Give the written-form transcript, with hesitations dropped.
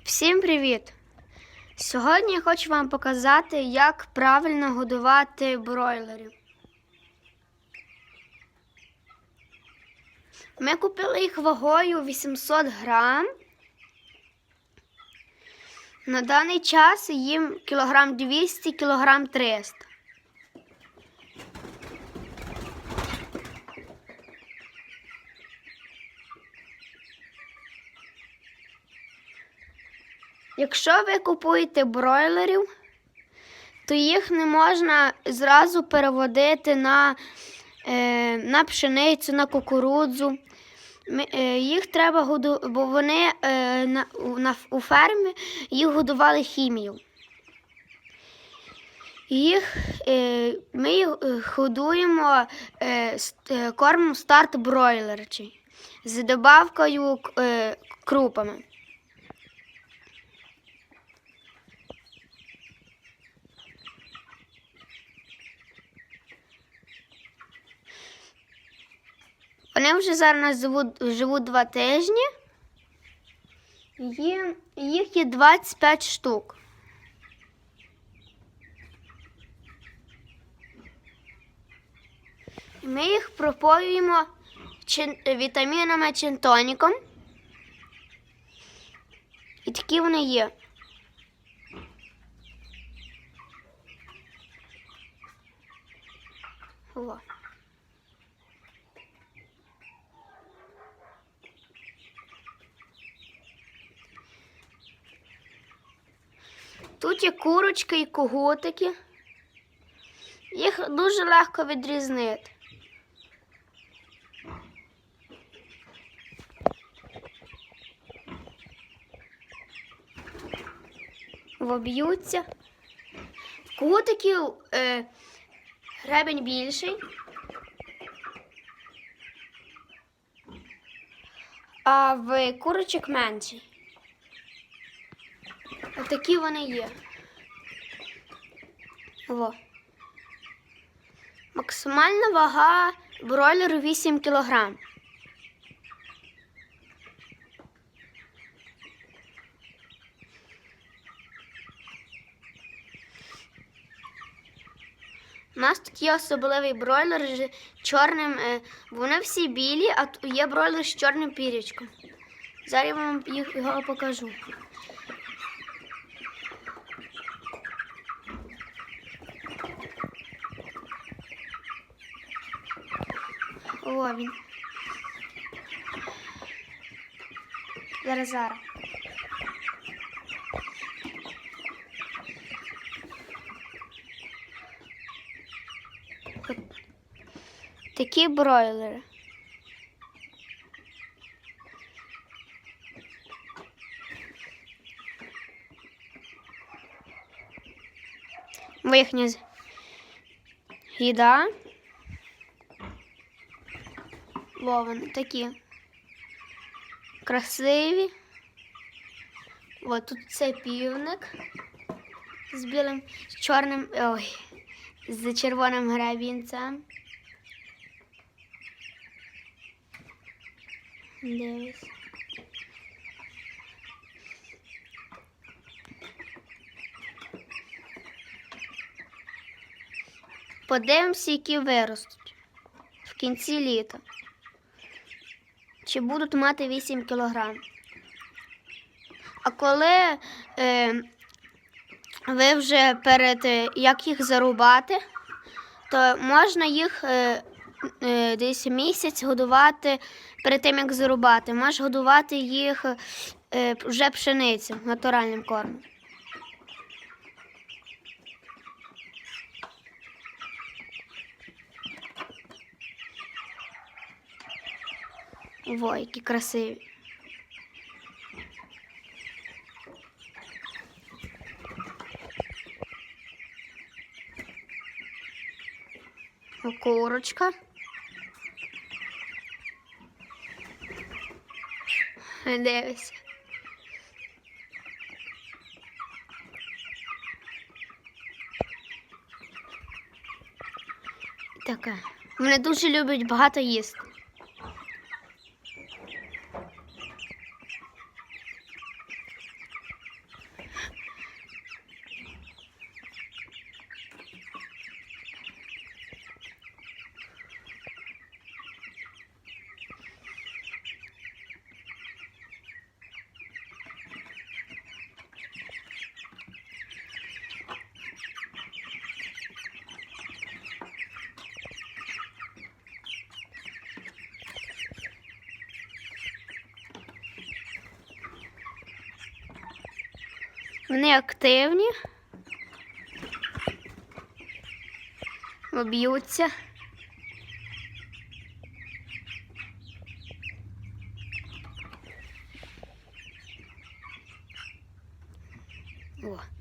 Всім привіт! Сьогодні я хочу вам показати, як правильно годувати бройлерів. Ми купили їх вагою 800 грам. На даний час їм кілограм 200, кілограм 300. Якщо ви купуєте бройлерів, то їх не можна зразу переводити на пшеницю, на кукурудзу. Їх треба годувати, бо вони у фермі їх годували хімією. Ми їх годуємо кормом старт бройлерчий з добавкою крупами. Вони вже зараз живуть 2 тижні. Їх є 25 штук. Ми їх пропоюємо вітамінами чинтоніком. І такі вони є. О. Тут є курочки і когутики. Їх дуже легко відрізнити. Воб'ються. Когутиків гребень більший, а в курочок менший. Отакі вони є. О. Максимальна вага бройлеру 8 кг. У нас тут є особливий бройлер з чорним, вони всі білі, а є бройлер з чорним пір'ячком. Зараз я вам його покажу. О, він. Зараз. Такі бройлери. Їхня їда. Вони такі красиві. Ось тут це півник з білим, з чорним, з червоним гребінцем. Дивись. Подивимося, які виростуть в кінці літа. Чи будуть мати 8 кг. А коли ви вже як їх зарубати, то можна їх десь місяць годувати перед тим, як зарубати. Можеш годувати їх вже пшеницею, натуральним кормом. Ой, які красиві. Курочка. Дивись. Така. Вони дуже люблять багато їсти. Вони активні. Б'ються. О.